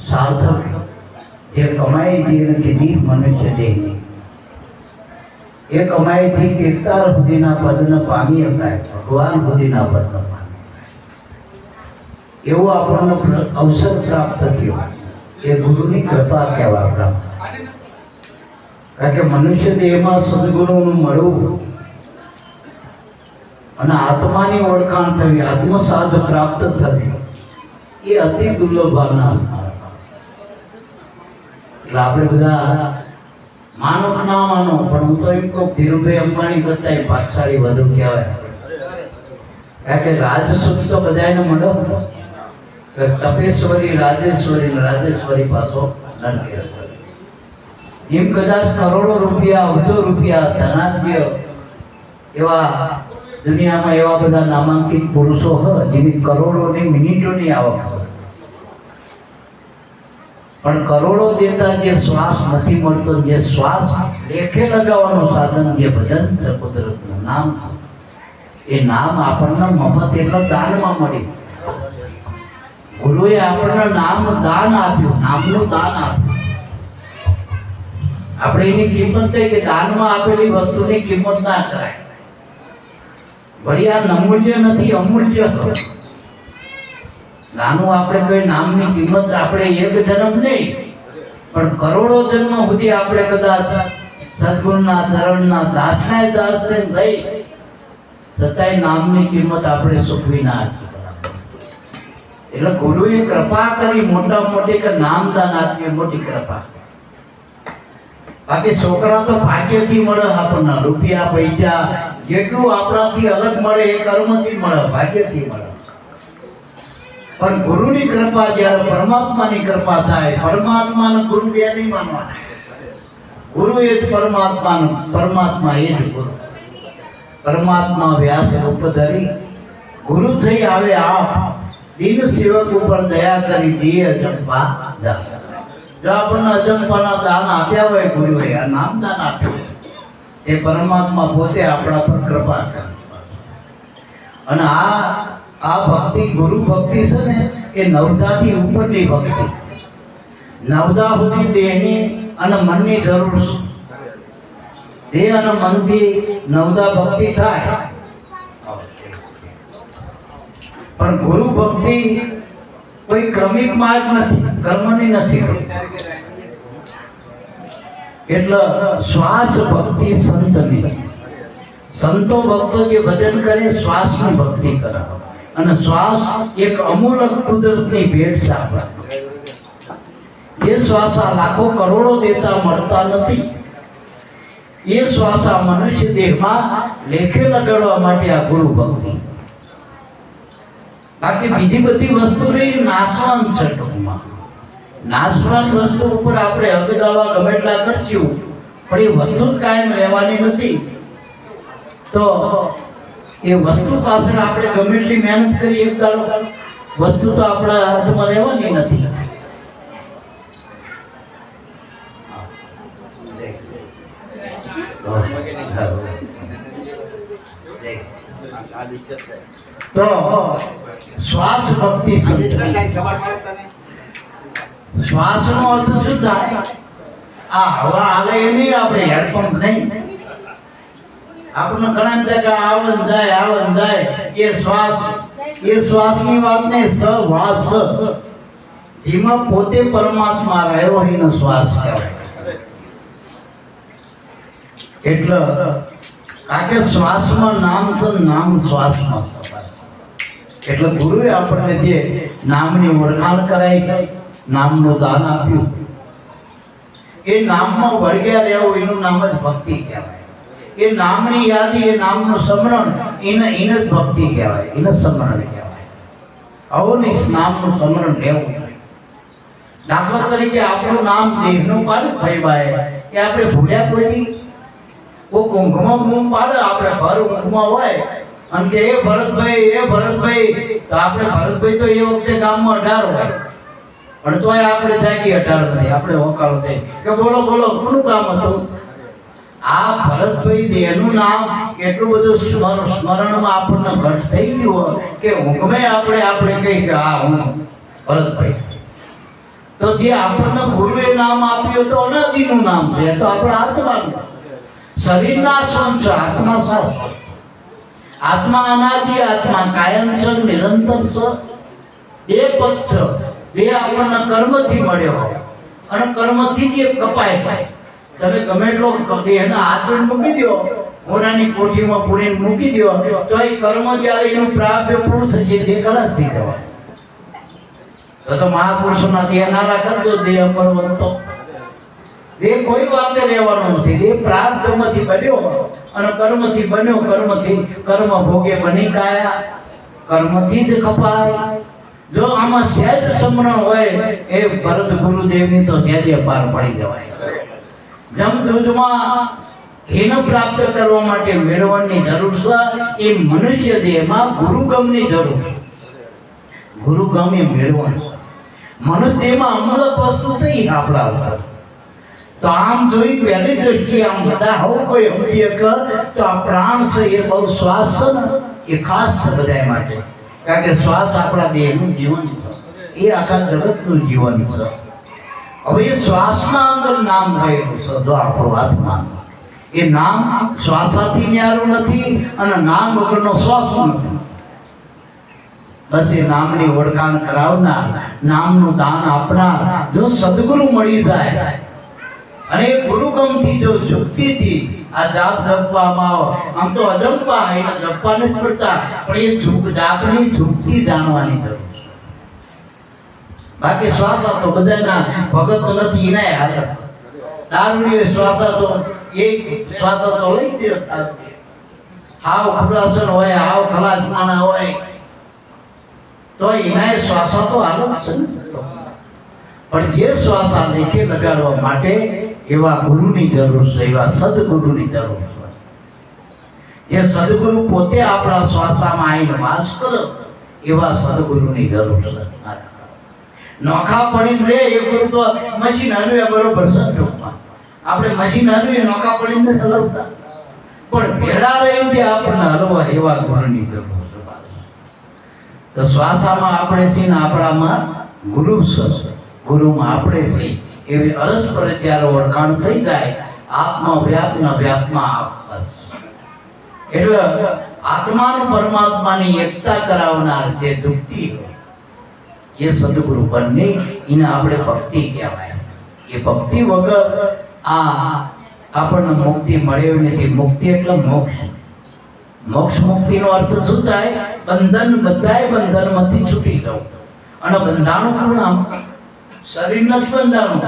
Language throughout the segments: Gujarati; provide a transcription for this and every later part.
सार्थक જે કમાઈ જે કીધી મનુષ્ય દેહની એ કમાઈથી કેતાર સુધીના પદને પામી શકાય, ભગવાન સુધીના પદને પામી એવો આપણને અવસર પ્રાપ્ત થયો. એ ગુરુની કૃપા કહેવા પ્રાપ્ત. કારણ કે મનુષ્ય દેહમાં સદગુરુનું મળવું અને આત્માની ઓળખાણ થવી, આત્મસાધ પ્રાપ્ત થવી એ અતિ દુર્લભ ભાવના. એટલે આપણે બધા માનો કે ના માનો, પણ હું તો એમ કહું ધીરુભાઈ અંબાણી કરતા ભાગશાળી વધુ કહેવાય. કારણ કે રાજસુખ તો બધાને મળે, તપેશ્વરી રાજેશ્વરી રાજેશ્વરી પાછો નરકેર. એમ કદાચ કરોડો રૂપિયા અબજો રૂપિયા ધનાઢ્ય એવા દુનિયામાં એવા બધા નામાંકિત પુરુષો હોય જેની કરોડોની મિનિટોની આવક હોય, પણ કરોડો દેતા જે શ્વાસ નથી મળતો, જે શ્વાસ લેખે લગાવવાનું સાધન જે ભજન છે, કુદરતનું નામ છે, એ નામ આપણને મફત એટલે દાનમાં મળી. ગુરુએ આપણને નામ દાન આપ્યું, નામનું દાન આપ્યું. આપણે એની કિંમત થઈ કે દાનમાં આપેલી વસ્તુની કિંમત ના કરાય. વળી આ નમૂલ્ય નથી, અમૂલ્ય. નાનું આપણે કોઈ નામની કિંમત આપણે એક જન્મ નહીં, પણ કરોડો જન્મ સુધી આપણે કદાચ સદગુરુના ચરણના દાસના દાસ થઈ છતાંય નામની કિંમત આપણે ચૂકવી ના આપી. એટલે ગુરુએ કૃપા કરી મોટા મોટી કે નામદાન આપી, મોટી કૃપા. બાકી છોકરા તો ભાગ્યથી મળે આપણને, રૂપિયા પૈસા જેટલું આપણાથી અલગ મળે એ કર્મથી મળે, ભાગ્યથી મળે. પણ ગુરુની કૃપા જ્યારે પરમાત્માની કૃપા થાય, પરમાત્માને ગુરુ બે નહીં માનવાના. ગુરુ એ જ પરમાત્માનું, પરમાત્મા એ જ ગુરુ. પરમાત્મા વ્યાસ રૂપ ધરી ગુરુ થઈ આવે આપ, દીન સેવક ઉપર દયા કરી દિયે અજંપા જા. જો આપણને અજંપાના દાન આપ્યા હોય ગુરુએ, આ નામ દાન આપ્યું, એ પરમાત્મા પોતે આપણા પર કૃપા કરે. અને આ ભક્તિ, ગુરુ ભક્તિ છે ને, એ નવદાથી ઉપરની ભક્તિ. નવદા સુધી દેહની અને મનની જરૂર છે. દેહ અને મનથી નવદા ભક્તિ થાય, પણ ગુરુ ભક્તિ કોઈ ક્રમિક માર્ગ નથી, કર્મની નથી. એટલે શ્વાસ ભક્તિ સંતની. સંતો ભક્તો જે ભજન કરે શ્વાસની ભક્તિ કરે, અને શ્વાસ એક અમૂલક કુદરતની ભેટ છે આપણા. એ શ્વાસ આ લાખો કરોડો દેતા મળતા નથી. એ શ્વાસ આ મનુષ્ય દેહમાં લેખે લગાડવા માટે આ ગુરુ ભક્તિ. બાકી બીજી બધી વસ્તુ નાશવાન છે. ટૂંકમાં નાશવાન વસ્તુ ઉપર આપણે હકદાવા ગમે એટલા કરશું, પણ એ વસ્તુ કાયમ રહેવાની નથી. તો એ વસ્તુ પાછળ આપણે ગમે એટલી મહેનત કરી, એક દાડો વસ્તુ તો આપણા હાથમાં રહેવાની નથી. તો શ્વાસ ભક્તિ. શ્વાસ નો અર્થ શું થાય? આ હવા હાલે એ નહીં, આપણે હેડપંપ નહીં. આપણને ઘણા જગ્યા આવન જાય એ શ્વાસ, એ શ્વાસની વાત નહીં, સવાસ જેમાં પોતે પરમાત્મા રહ્યો એનો શ્વાસ કહેવાય. એટલે કારણ કે શ્વાસમાં નામ છે, નામ શ્વાસમાં. એટલે ગુરુએ આપણને જે નામની ઓળખાણ કરાઈ, નામનું દાન આપ્યું, એ નામમાં વળગ્યા રહેવું એનું નામ જ ભક્તિ કહેવાય. એ નામની યાદી, એ નામનું સ્મરણ, એને જ ભક્તિ કહેવાય, એને સ્મરણ કહેવાય. આવું નહીં, નામનું સ્મરણ રહેવું. દાખલા તરીકે આપણું નામ દેહનું પાડે ભાઈ, એ આપણે ભૂલ્યા કોઈ ઊંઘમાં બૂમ પાડે, આપણે ભર ઊંઘમાં હોય અને કે એ ભરતભાઈ, તો આપણે ભરતભાઈ તો એ વખતે ગામમાં 18 હોય, પણ તોય આપણે જાગી 18 નહીં, આપણે હોકારો થઈ કે બોલો કોનું કામ હતું? આ ભરતભાઈ દેહનું નામ એટલું બધું સ્મરણમાં આપણને ઘટ થઈ ગયું કે ઊંઘમાં આપણે કહીએ કે આ હું ભરતભાઈ. તો જે આપણને ગુરુએ નામ આપ્યું તો અનાદિનું નામ છે, તો આપણે આત્માનું. શરીરના શ્રમ છે, આત્મા શાશ્વત. આત્મા અનાદિ, આત્મા કાયમ છે, નિરંતર છે. એ પદ છે, એ આપણને કર્મથી મળ્યો અને કર્મથી જ એ કપાય થાય. તમે ગમે એટલો દેહના હાથ મૂકી દો, હોનાની કોઠીમાં પૂરીને મૂકી દો, તો એ કર્મ જ્યારે એનું પ્રાપ્ત પૂરું થશે તે ખલાસ થઈ જવાય. તો મહાપુરુષોના દેહ નાના કરજો, દેહ પર્વતો. દેહ કોઈ વાતે રહેવાનો નથી. દેહ પ્રાપ્તમાંથી બન્યો અને કર્મથી બન્યો, કર્મથી કર્મ ભોગે બની કાયા, કર્મથી જ કપાય. જો આમાં સહેજ સમરણ હોય એ ભરત ગુરુદેવની તો સહેજે પાર પડી જવાય. જમદૂતમાં ધ્યેય પ્રાપ્ત કરવા માટે મેળવવાની જરૂર છે. એ મનુષ્ય દેહમાં ગુરુગમની જરૂર છે. ગુરુગમ એ મેળવવાનું. મનુષ્ય દેહમાં અમૂલક વસ્તુ છે એ આપણા ઉપર. તો આમ જોઈ પહેલી દ્રષ્ટિએ આમ બધા હોવું કોઈ સમજીએ કે તો આ પ્રાણ છે એ બહુ શ્વાસ છે ને એ ખાસ છે બધા માટે. કારણ કે શ્વાસ આપણા દેહનું જીવન છે, એ આખા જગતનું જીવન છે. હવે એ શ્વાસના અંદર નામ રહેલું છે, જો આપણું આત્મા. એ નામ શ્વાસાથી ન્યારું નથી અને નામ વગરનો શ્વાસ નથી. બસ એ નામની ઓળખાણ કરાવનાર, નામનું દાન આપનાર જો સદગુરુ મળી જાય અને ગુરુગમથી જો યુક્તિથી આ જાપ જપવામાં આમ તો અજંપા એને જપવાને જ પડતા, પણ એ જાપની યુક્તિ જાણવાની જરૂર છે. બાકી શ્વાસા તો બધાના ભગત નથી, એના હાલત દારૂની શ્વાસા તો એક શ્વાસા તો લઈ દે. હાવ ખુલાસન હોય, હાવ ખલાસ માણા હોય તો એના શ્વાસા તો હાલત છે. પણ જે શ્વાસા લેખે લગાડવા માટે એવા ગુરુની જરૂર છે, એવા સદગુરુની જરૂર છે. જે સદગુરુ પોતે આપણા શ્વાસામાં આવીને વાસ કરે એવા સદગુરુની જરૂર છે. નોખા પડીને રે એ ગુરુ તો મશીન હલવે બરોબર છે. આપણે મશીન હલવીએ નોખા પડીને હલવતા, પણ ભેડા રહીને આપણને હલવા એવા ગુરુની જરૂર છે. તો શ્વાસામાં આપણે છીએ, આપણામાં ગુરુ છે, ગુરુમાં આપણે છીએ. એવી અરસપર જ્યારે ઓળખાણ થઈ જાય, આત્મા વ્યાપના વ્યાપમાં આપસ. એટલે આત્માનું પરમાત્માની એકતા કરાવનાર જે દુઃખી હોય એ સદગુરુ બને, એને આપણે ભક્તિ કહેવાય. એ ભક્તિ વગર આપણને મુક્તિ મળે નથી. મુક્તિ એટલે મોક્ષ. મોક્ષ મુક્તિનો અર્થ શું થાય? બંધન, બધાય બંધનમાંથી છૂટી જવું. અને બંધાણું કોણ? શરીર નથી બંધાણું,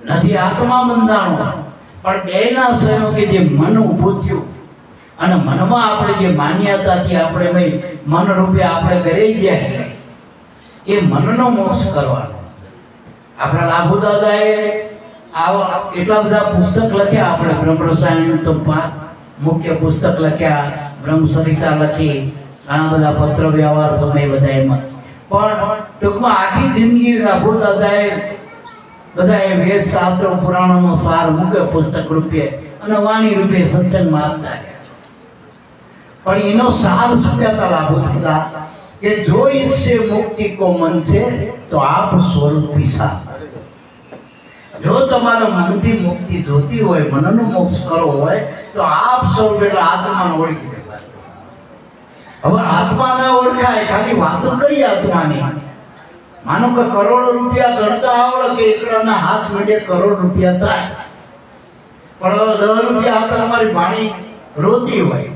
નથી આત્મા બંધાણું, પણ બેના સંયોગે જે મન ઊભું થયું અને મનમાં આપણે જે માન્યતાથી આપણે મન રૂપે આપણે ઘરે ગયા, એ મનનો મોક્ષ કરવાનો. આપણા લાભુ દાદાએ આવા એટલા બધા પુસ્તક લખ્યા. આપણે બ્રહ્મ રસાયણ તો મુખ્ય પુસ્તક લખ્યા, બ્રહ્મસરિતા લખી, ઘણા બધા પત્ર વ્યવહાર સમય બધા એમાં. પણ ટૂંકમાં આખી જિંદગી લાભુ દાદાએ બધાએ વેદ શાસ્ત્ર પુરાણોનો સાર મૂક્યો પુસ્તક રૂપે અને વાણી રૂપે સત્સંગમાં આપતા. પણ એનો સાર શું કહેતા લાભુ દાદા કે જો ઈસે મુક્તિ કો મન છે તો આપ સ્વરૂપી સાથ. જો તમારા મનથી મુક્તિ જોતી હોય, મનનો મોક્ષ કરવો હોય તો આપ સ્વરૂપ એટલે આત્માને ઓળખી લેવાય. હવે આત્માને ઓળખાય ખાલી વાતો કરી આત્માની. માનો કે કરોડો રૂપિયા ગણતા આવડે કે એકડાના હાથ મીડે કરોડ રૂપિયા થાય, પણ 10 રૂપિયા હાથ અમારી વાણી રોતી હોય.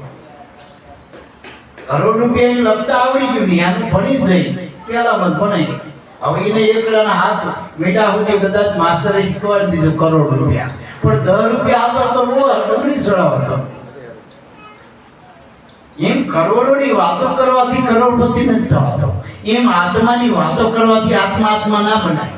કરોડ રૂપિયા લખતા આવડી ગયું ને આનું ભણી જ નહીં, પેલા મત ભણાય. હવે એને એકડાના હાથ મીઠા સુધી કદાચ માસ્તરે શીખવાડી દીધું કરોડ રૂપિયા, પણ 10 રૂપિયા હતા તો ડગરી ચડાવતો. એમ કરોડોની વાતો કરવાથી કરોડપતિ નથી થવાતો. એમ આત્માની વાતો કરવાથી આત્મા ના બનાય.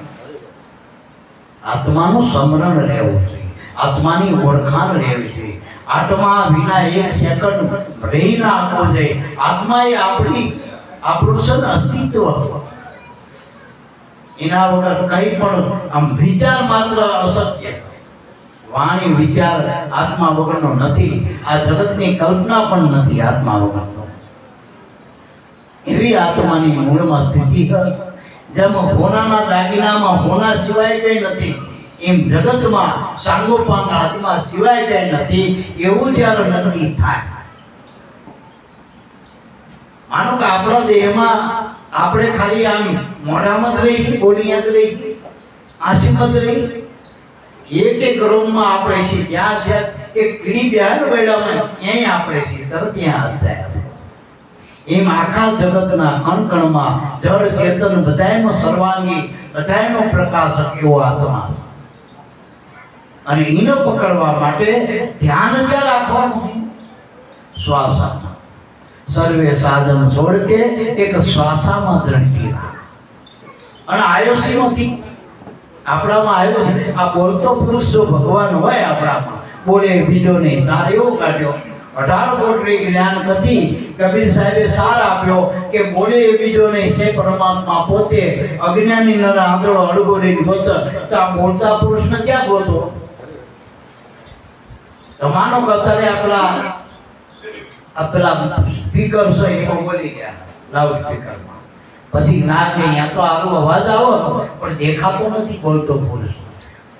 આત્માનું સ્મરણ રહેવું જોઈએ, આત્માની ઓળખાણ રહેવી જોઈએ. આત્મા વિના એક સેકન્ડ રહી ના આપવો જોઈએ. આત્મા એ આપણું છે ને અસ્તિત્વ. એના વગર કઈ પણ આમ વિચાર માત્ર અશક્ય. વાણી વિચાર આત્મા વગરનો નથી. આ જગતની કલ્પના પણ નથી આત્મા વગરનો. એવી આત્માની મૂળમાં સ્થિતિ છે. જેમ હોનાના દાગીનામાં હોના સિવાય કંઈ નથી, એમ જગતમાં સાંગોપાંગ આત્મા સિવાય કંઈ નથી. એવું જ્યારે નક્કી થાય, માનો કે આપણા દેહમાં આપણે ખાલી આમ મોઢામાં જ રહી, બોલીયા જ રહી, આંખમાં જ રહી, એક એક રૂમમાં આપણે છીએ. ત્યાં છે એક કીડી બેહાડ બેડામાં અહીં આપણે છીએ, તરત ત્યાં હાથ થાય. એમ આખા જગતના કણકણમાં જળ ચેતન બધાયનો સર્વાંગી, બધાયનો પ્રકાશક એવો આત્મા. અને એને પકડવા માટે ધ્યાન ક્યાં રાખવાનું? શ્વાસમાં. સર્વે સાધન છોડ કે એક શ્વાસામાં દ્રષ્ટિ રાખ. અને આયુષીમાંથી આપણામાં આવ્યો છે. આ બોલતો પુરુષ જો ભગવાન હોય આપણામાં, બોલે બીજો નહીં, સાર એવો કાઢ્યો. 18 કોટી જ્ઞાન કથી કબીર સાહેબે સાર આપ્યો કે બોલે એ બીજો નહીં, છે પરમાત્મા પોતે. અજ્ઞાની નર આંધળો અડગો રહીને ગોત, તો આ બોલતા પુરુષને ક્યાં ગોતો? તો માનો કે અત્યારે આપણા સ્પીકર છે એમાં બોલી ગયા લાઉડ સ્પીકરમાં, પછી ના કે અહીંયા તો આરો અવાજ આવો પણ દેખાતો નથી બોલતો પુરુષ.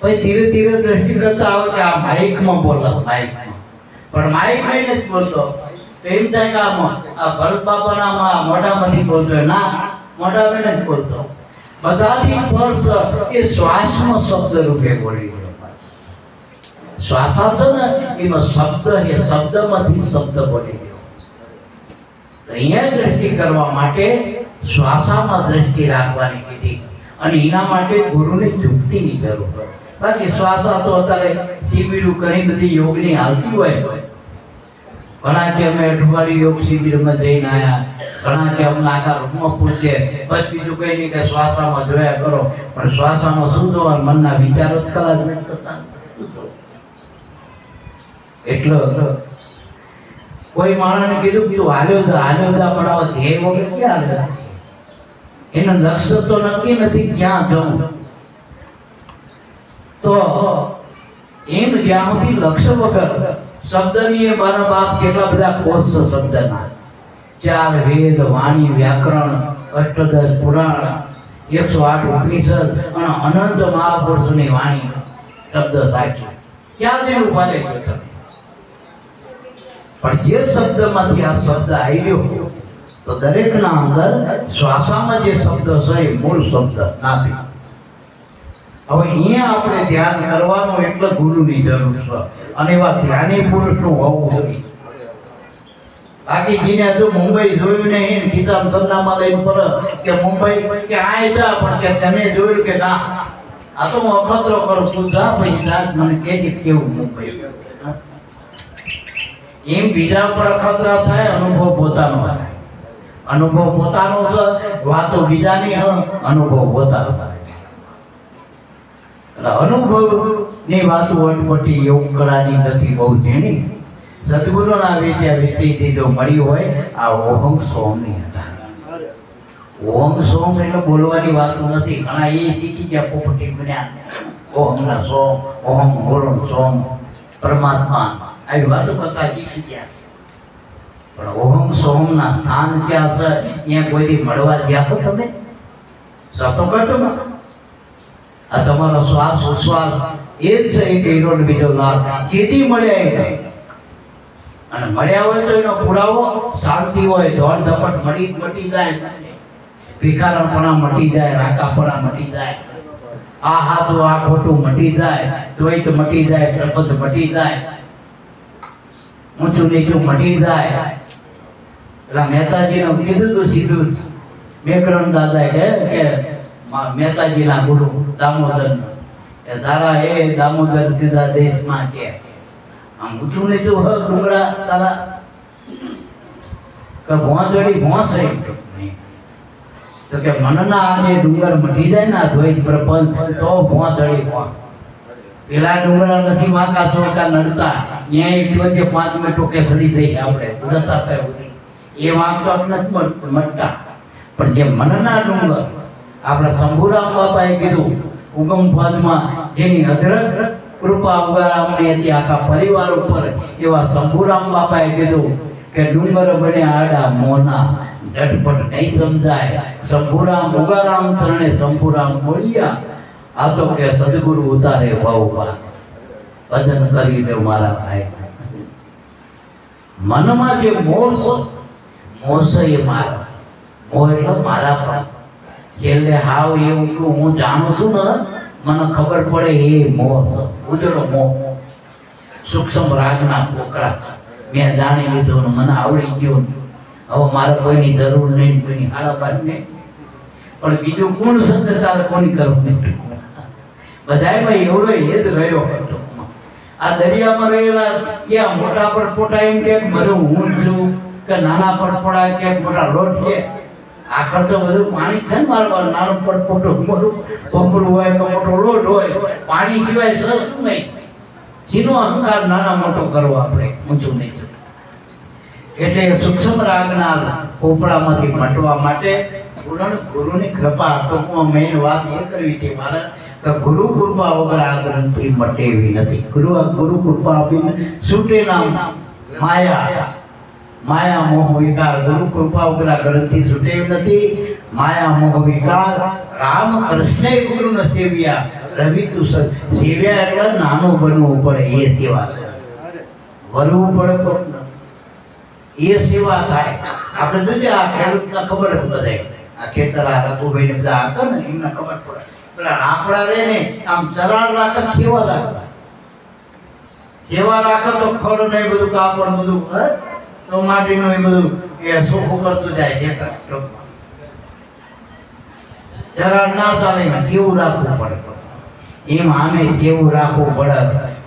પછી ધીરે ધીરે દ્રષ્ટિ કરતા આવે કે આ માઇકમાં બોલે, માઇકમાં. પણ માઇક નહીં નથી બોલતો, તો એમ થાય કે આ ભરત બાપાના મોઢામાંથી બોલતો. ના, મોઢામાં નથી બોલતો. બધાથી ફર્સ્ટ એ શ્વાસમાં શબ્દ રૂપે બોલી ગયો. શ્વાસા છે ને એમાં શબ્દ, એ શબ્દમાંથી શબ્દ બોલી ગયો. અહીંયા દ્રષ્ટિ કરવા માટે શ્વાસામાં દ્રષ્ટિ રાખવાની કીધી. અને એના માટે ગુરુની ચુક્તિની જરૂર પડે. બાકી શ્વાસા તો અત્યારે શિબિરો ઘણી બધી યોગની હાલતી હોય. ઘણા કે અમે અઠવાડિયું યોગ શિબિરમાં જઈને આવ્યા, ઘણા કે અમને આખા રૂમમાં પૂછે, બસ બીજું કઈ નહીં કે શ્વાસામાં જોયા કરો. પણ શ્વાસામાં શું જોવાનું? મનના વિચારો જ કદાચ નથી થતા. એટલે કોઈ માણસને કીધું કે તું હાલ્યો જા પણ આવા ધ્યેય વગર ક્યાં હાલે? એનું લક્ષ્ય તો નક્કી નથી ક્યાં જવું. તો એમ જ્યાં સુધી લક્ષ્ય વગર શબ્દની એ મારા બાપ કેટલા બધા કોર્સ શબ્દના, 4 વેદ, વાણી, વ્યાકરણ, અષ્ટદશ પુરાણ, 108 ઉપનિષદ અને અનંત મહાપુરુષોની વાણી શબ્દ સાચી. ક્યાં જેવું ફાલે ગયો? પણ જે શબ્દમાંથી આ શબ્દ આવ્યો, તો દરેકના અંદર શ્વાસામાં જે શબ્દ છે એ મૂળ શબ્દ નાભી. હવે અહીંયા આપણે ધ્યાન કરવાનું એટલે ગુરુની જરૂર છે. અને એવા ધ્યાની પુરુષનું હોવું જોઈએ. બાકી જેને જો મુંબઈ જોયું નહીં, કિતાબ સંદામાં લઈને પર કે મુંબઈ કે આ જા, પણ કે તમે જોયું કે ના, આ તો હું અખતરો કરું, તું જા પછી દાસ મને કહેજે કેવું મુંબઈ. એમ બીજા પર અખતરા થાય, અનુભવ પોતાનો થાય. અનુભવ પોતાનો છે, વાતો બીજાની હ, અનુભવ પોતાનો થાય. એટલે અનુભવની વાતો અટપટી યોગ કળાની નથી બહુ ઝીણી. સદગુરુના વિષયથી જો મળી હોય આ ઓહમ સોમની હતા. ઓમ સોમ એટલે બોલવાની વાતો નથી. ઘણા એ શીખી ગયા પોપટી બન્યા, ઓહમના સોમ, ઓહમ બોલો સોમ પરમાત્મા, આવી વાતો કરતા શીખી ગયા. પણ ઓહમ સોમના સ્થાન ક્યાં છે? અહીંયા કોઈથી મળવા ગયા તો તમે સતોકટમાં? આ તમારો શ્વાસ ઉશ્વાસ એ જ છે એક હીરો બીજો લાભ. જેથી મળ્યા એ, અને મળ્યા હોય તો એનો પુરાવો શાંતિ હોય, ધોળ ધપટ મટી જાય, ભિખારણપણા મટી જાય, રાકાપણા મટી જાય, આ હાથું આ ખોટું મટી જાય, દ્વૈત મટી જાય, પ્રપંચ મટી જાય, ઊંચું નીચું મટી જાય. એટલે મહેતાજીને કીધું તું સીધું, મેકરણ દાદા કે મહેતાજીના ગુરુ દામોદર, એ તારા એ દામોદર સીધા દેશમાં કે આમ ઊંચું નીચું હ ડુંગરા તારા કે ભોંસડી ભોંસ રહી. તો કે મનના આજે ડુંગર મટી જાય ને દ્વૈત પ્રપંચ, તો ભોંસડી ભોંસ. પેલા ડુંગરા નથી વાંકા ચોકા નડતા, ત્યાં એટલું છે 5 મિનિટ ટોકે સડી થઈ આપણે જતા થયું. એ વાંચો નથી મટતા. પણ જે મનના ડુંગર, આપણા શંભુરામ બાપાએ કીધું ઉગમ પદમાં, જેની અઢળક કૃપા ઉગારામણી હતી આખા પરિવાર ઉપર, એવા શંભુરામ બાપાએ કીધું કે ડુંગર બન્યા આડા મોના, ઝટપટ નહીં સમજાય. શંભુરામ ઉગારામ શરણે શંભુરામ બોલ્યા, આ તો કે સદગુરુ ઉતારે ભાવમાં, ભજન કરી દે મારા ભાઈ. મનમાં જે મોહ એ મારા મોહ એટલે મારા પણ છેલ્લે હાવ એવું કે હું જાણું છું ને, મને ખબર પડે એ મોહ, ઉજળો મોહ, સૂક્ષ્મ રાગના પોકળા મેં જાણી લીધું ને મને આવડી ગયું. હવે મારે કોઈની જરૂર નહીં, કોઈની હાડાબાડ નહીં. પણ બીજું કોણ સંત તારે કોની કરવું નહીં. બધાયમાં એવડો એ જ રહ્યો હતો. આ દરિયામાં રહેલા ક્યાં મોટા પડપોટા એમ કે બધું હું છું, કે નાના પડપોટા કે મોટા લોટ છે. આખર તો બધું પાણી છે ને. મારું નાનો પડપોટો મોટું પંપડું હોય કે મોટો લોટ હોય, પાણી સિવાય સરસ નહીં. જેનો અહંકાર નાના મોટો કરવો આપણે ઊંચું નહીં. એટલે સૂક્ષ્મ રાગના પોપડામાંથી મટવા માટે ગુરુની કૃપા. ટૂંકમાં મેઇન વાત એ કરવી છે મારે કે ગુરુ કૃપા વગર આ ગ્રંથિ મટે એવી નથી. ગુરુ કૃપા આપીને છૂટે નામ માયા મોહ વિકાર. ગુરુ કૃપા વગર આ ગ્રંથિ છૂટે એવી નથી. માયા મોહ વિકાર રામ કૃષ્ણે ગુરુને સેવ્યા, રવિ તું સેવ્યા એટલે નાનું બનવું પડે એ સેવા, વરવું પડે તો એ સેવા થાય. આપણે જોઈએ આ ખેડૂતને ખબર જ બધે, આ ખેતર આ રઘુભાઈ ને બધા હતા ને એમને ખબર પડે. પેલા રાપડા રે ને આમ ચરાણ રાખે, સેવા રાખે તો ખડ ને બધું કાપડ બધું તો માટીનું એ બધું એ સોખું કરતું જાય. ચરાણ ના ચાલે, સેવું રાખવું પડે. એમ આમે સેવું રાખવું પડે.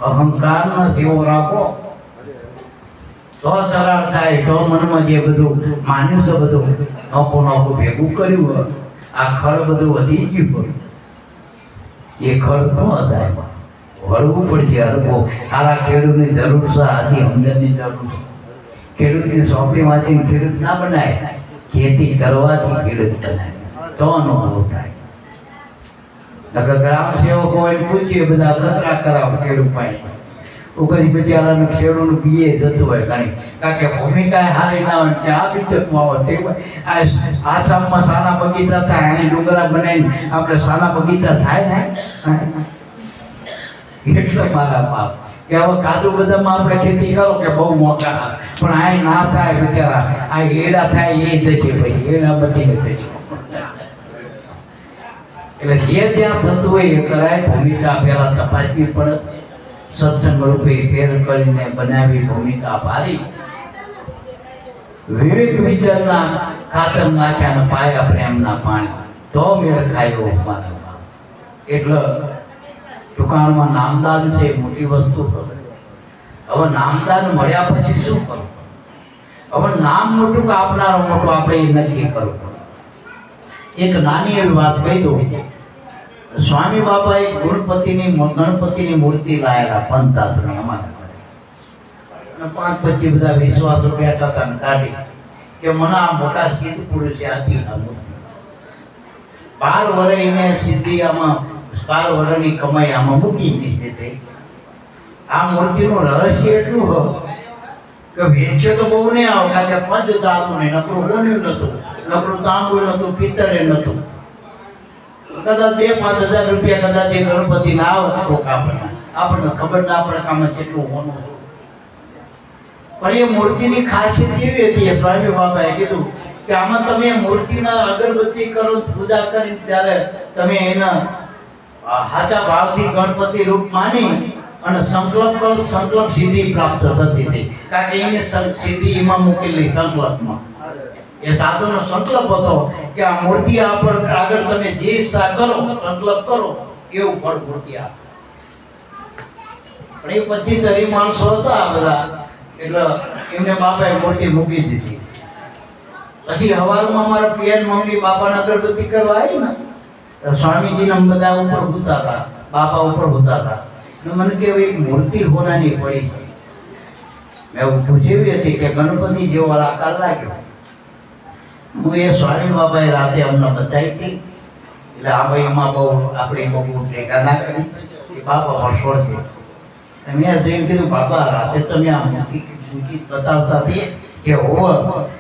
અહંકાર ના સેવો રાખો તો ચરાર થાય. તો મનમાં જે બધું માન્યું છે, બધું નોખું ભેગું કર્યું, આ ખડ બધું વધી ગયું, એ ખડ ન થાય. વળવું પડશે. હરકો સારા ખેડૂતની જરૂર છે, આથી હમદર્દની જરૂર છે. ખેડૂતની સોંપડી વાંચીને ખેડૂત ના બનાય, ખેતી કરવાથી ખેડૂત બનાય તો અનુભવ થાય. નકર ગ્રામ સેવકો હોય પૂછીએ બધા ખતરા કરાવ ખેડૂત પાસે ઉપરી બિચારાનું ખેડૂતનું પીએ જતું હોય ઘણી. કારણ કે ભૂમિકા હારી ના હોય છે. આ પિક્ચરમાં હોય તે આસામમાં સાના બગીચા થાય, અહીં ડુંગરા બનાવીને આપણે સાના બગીચા થાય ને. એટલે મારા બાપ કે હવે કાજુ બદામમાં આપણે ખેતી કરો કે બહુ મોટા, પણ આ ના થાય બિચારા. આ એડા થાય એ થશે, પછી એડા બચીને થશે. એટલે જે ત્યાં થતું હોય એ કરાય. ભૂમિકા પહેલા તપાસવી પડે. સત્સંગ રૂપે ફેર કરીને બનાવી ભૂમિકા ભારી. વિવેક વિચારના ખાતર નાખ્યા ને પાયા પ્રેમના પાણી, તો મેળ ખાયો મારા. એટલે દુકાનમાં નામદાન છે મોટી વસ્તુ. હવે નામદાન મળ્યા પછી શું કરવું? હવે નામ મોટું કે આપનારો મોટો આપણે એ નક્કી કરવું. એક નાની એવી વાત કહી દઉં. સ્વામી બાબાએ ગણપતિની મૂર્તિ લાયેલા પંચાસણ અમારા, અને 5-25 બધા વિશ્વાસો બેઠા હતા ને કાઢી કે મને આ મોટા સિદ્ધ પુરુષે આપી આ મૂર્તિ. 12 વર્ષને સિદ્ધિ આમાં, 12 વર્ષની કમાઈ આમાં મૂકી દીધી. આ મૂર્તિનું રહસ્ય એટલું હોય કે વેચે તો બહુ નહીં આવે, કારણ કે પંચ ધાતુ નહીં, નકરું ગોન્યું નતું, નકરું તાંબુ નતું, પિત્તળે નતું. કદાચ 2-5 હજાર રૂપિયા કદાચ એ ગણપતિ ના આવે કોક આપણને ખબર ના પડે કે આમાં કેટલું હોનું. પણ એ મૂર્તિની ખાસિયત એવી હતી, સ્વામી બાબાએ કીધું કે આમાં તમે મૂર્તિના અગરબત્તી કરો, પૂજા કરી, ત્યારે તમે એના સાચા ભાવથી ગણપતિ રૂપ માની અને સંકલ્પ કરો, સંકલ્પ સિદ્ધિ પ્રાપ્ત થતી હતી. કારણ કે એની સિદ્ધિ એમાં મૂકેલી સંકલ્પમાં. એ સાધુનો સંકલ્પ હતો કે આ મૂર્તિ આગળ તમે જે ઈચ્છા કરો, સંકલ્પ કરો, એવું ફળ મૂર્તિ આપે. પણ એ પછી તરી માણસો હતા આ બધા, એટલે એમને બાપાએ મૂર્તિ મૂકી દીધી. પછી હવારમાં અમારા પિયર મમ્મી બાપાને અગરબત્તી કરવા આવી ને, સ્વામીજીને બધા ઉપર હોતા હતા, બાપા ઉપર હોતા હતા. મને કેવું એક મૂર્તિ હોનાની પડી. મેં પૂછેવી હતી કે ગણપતિ જેવો આકાર લાગ્યો. હું એ સ્વામી બાબાએ રાતે અમને બતાવી હતી. એટલે આ ભાઈ એમાં બહુ આપણે બહુ ભેગા ના કરી, એ બાપા પણ છોડતી. મેં જોઈને કીધું બાપા રાતે તમે આ મૂકી બતાવતા હતી કે હોવ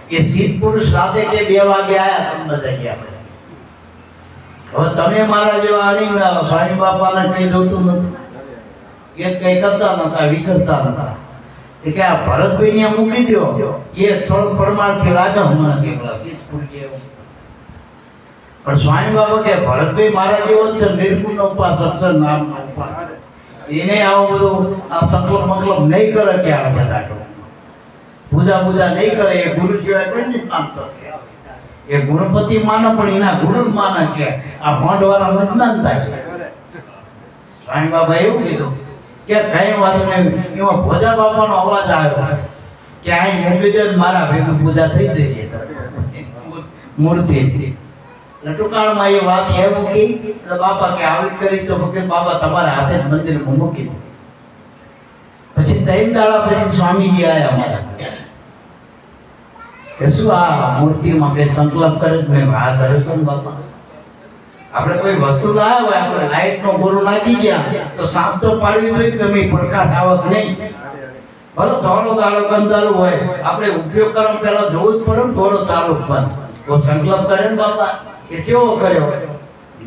એ સિદ્ધ પુરુષ રાતે કે 2 વાગે આયા તમને બધા ગયા. હવે તમે મારા જેવા અણીંગા સ્વામી બાપાને કઈ જોતું નથી, એ કઈ કરતા નતા, વિચરતા નતા. એ કે આ ભરતભાઈ ને મૂકી દો, એ થોડો પરમાર્થી રાજા હમણાં કેવડા પણ સ્વામી બાબા કે ભરતભાઈ મારા જેવો જ છે, નિર્ગુણ નો ઉપાસક છે, નામ નો ઉપાસક. એને આવું બધું આ સંકલ્પ મતલબ નહીં કરે કે આ બધા પૂજા નહીં કરે, એ ગુરુ સિવાય કોઈ નહીં કામ કરે. એ ગુણપતિ માને પણ એના ગુરુ માને કે આ મોઢવાળા મતદાન થાય છે. સ્વામી બાબા એવું કીધું કે કઈ વાત નહીં. એમાં ભોજા બાપાનો અવાજ આવ્યો કે અહીં મૂકી દે, મારા ભેગું પૂજા થઈ જશે મૂર્તિ. ટૂંકાણમાં એ વાત એ મૂકી એટલે બાપા કે આવી કરી તો ફક્ત બાબા તમારા હાથે જ મંદિરમાં મૂકી દો. પછી 3 દાડા પછી સ્વામીજી આવ્યા અમારા કે શું આ મૂર્તિમાં કઈ સંકલ્પ કરે છે? મેં હા કરે તો બાપા આપણે કોઈ વસ્તુ લાવ્યા હોય, આપણે લાઈટ નો ગોરો નાખી ગયા તો સાફ તો પાડવી જોઈએ કે મેં પ્રકાશ આવક નહીં. ભલે થોડો દાડો ગંધારું હોય, આપણે ઉપયોગ કરવા પહેલા જોવું જ પડે ને થોડો ચાલુ બંધ. તો સંકલ્પ કરે ને બાપા કે કેવો કર્યો?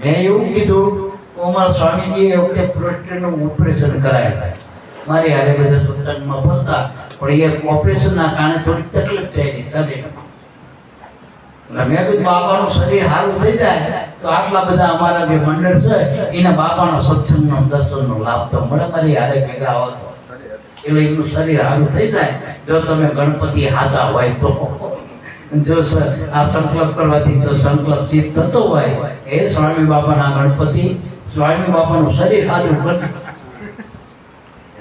મેં એવું કીધું અમારા સ્વામીજી એ વખતે પ્રોસ્ટેટનું ઓપરેશન કરાયા. મારી હારે બધા સત્સંગમાં ફરતા, પણ એ ઓપરેશનના કારણે થોડી તકલીફ થઈ શરીરમાં. મેં કીધું બાપાનું શરીર સારું થઈ જાય તો આટલા બધા અમારા જે મંડળ છે એને બાપાનો સત્સંગનો દર્શનનો લાભ તો મળે. મારી હારે ભેગા આવો તો એટલે એનું શરીર સારું થઈ જાય. જો તમે ગણપતિ હાથા હોય તો, જો આ સંકલ્પ કરવાથી જો સંકલ્પ સિદ્ધ થતો હોય, એ સ્વામી બાપાના ગણપતિ સ્વામી બાપાનું શરીર સારું કરે.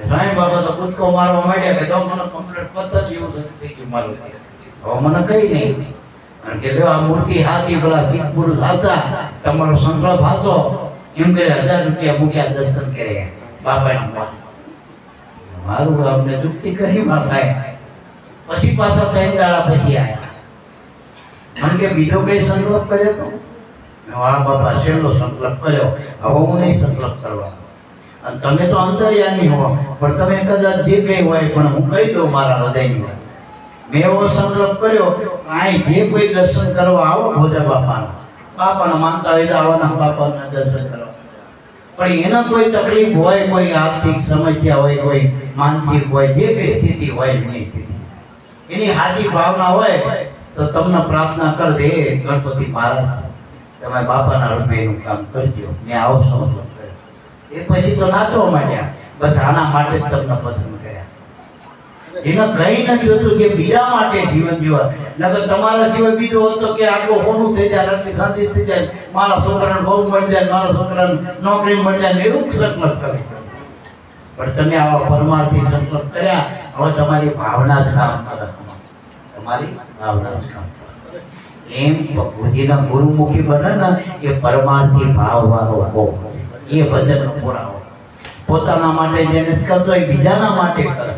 સ્વામી બાબા તો કૂદકો મારવા માંડ્યા કે તો મને કમ્પ્લીટ પત્તા જેવું થઈ ગયું મારું. હવે મને કઈ નહીં, કારણ કે જો આ મૂર્તિ હાથી પેલા સિદ્ધ પુરુષ હતા, તમારો સંકલ્પ હાથો એમ કે 1000 રૂપિયા મૂક્યા, દર્શન કર્યા બાપાના. મારું અમને ચૂકતી કરી બાપાએ. પછી પાછા 3 દાડા પછી આવ્યા. મને કે બીજો કઈ સંકલ્પ કર્યો તો? હા બાપા છેલ્લો સંકલ્પ કર્યો, હવે હું નહીં સંકલ્પ કરવા. અને તમે તો અંતર્યામી હો, પણ તમે કદાચ જે કઈ હોય પણ હું કહી દઉં મારા હૃદયની વાત. મેં એવો સંકલ્પ કર્યો, અહીં જે કોઈ દર્શન કરવા આવો ભોજા બાપાના માનતા હોય તો આવવાના, બાપાના દર્શન કરવા. પણ એના કોઈ તકલીફ હોય, કોઈ આર્થિક સમસ્યા હોય, કોઈ માનસિક હોય, જે કઈ સ્થિતિ હોય એની એની સાચી ભાવના હોય તો તમને પ્રાર્થના કર દે, ગણપતિ મહારાજ તમે બાપાના રૂપે એનું કામ કરજો. મેં આવો સંકલ્પ કર્યો. એ પછી તો નાચવા માંડ્યા, બસ આના માટે જ તમને પસંદ કર્યા. એને કઈ નથી હોતું કે બીજા માટે જીવન જીવવા, નકર તમારા સિવાય બીજો હતો કે આટલું હોનું થઈ જાય, આટલી શાંતિ થઈ જાય, મારા છોકરાને બહુ મળી જાય, મારા છોકરાને નોકરી મળી જાય, એવું સંકલ્પ કરે. પણ તમે આવા પરમાર્થી સંકલ્પ કર્યા, હવે તમારી ભાવના જ કામ કરે. તમારી ભાવના જ કામ કરે. એમ ભગવતીના ગુરુમુખી બને ને એ પરમાર્થી ભાવ વાળો હો, એ ભજન પુરાવો. પોતાના માટે જેને કરતો હોય બીજાના માટે કરે.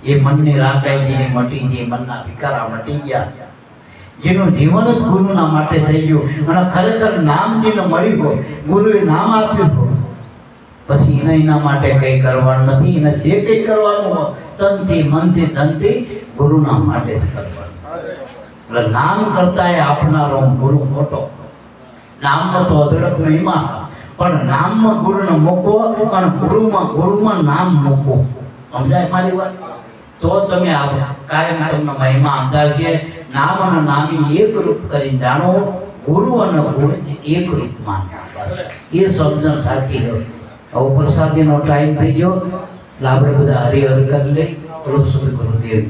એ મનની રાકાઈની મટી ગઈ, મનના વિકારા મટી ગયા, જેનું જીવન જ ગુરુના માટે થઈ ગયું. અને ખરેખર નામ જેને મળ્યું હોય, ગુરુએ નામ આપ્યું હોય, પછી એના માટે કઈ કરવાનું નથી. એને જે કઈ કરવાનું હોય તનથી મનથી ધનથી ગુરુના માટે જ કરવાનું. એટલે નામ કરતા એ આપનારો ગુરુ મોટો. નામનો તો અધડક મહિમા, પણ નામમાં ગુરુને મૂકો અને ગુરુમાં નામ મૂકો. સમજાય મારી વાત? તો તમે કાયમ તમને મહિમા અંદાજે નામ અને નામી એક રૂપ કરી જાણો. ગુરુ અને ગુરુ એક રૂપમાં એ સમજણ સાચી હોય. હવે પ્રસાદીનો ટાઈમ થઈ ગયો એટલે આપણે બધા હરિહર કરી લઈ. થોડું સુધી ગુરુદેવ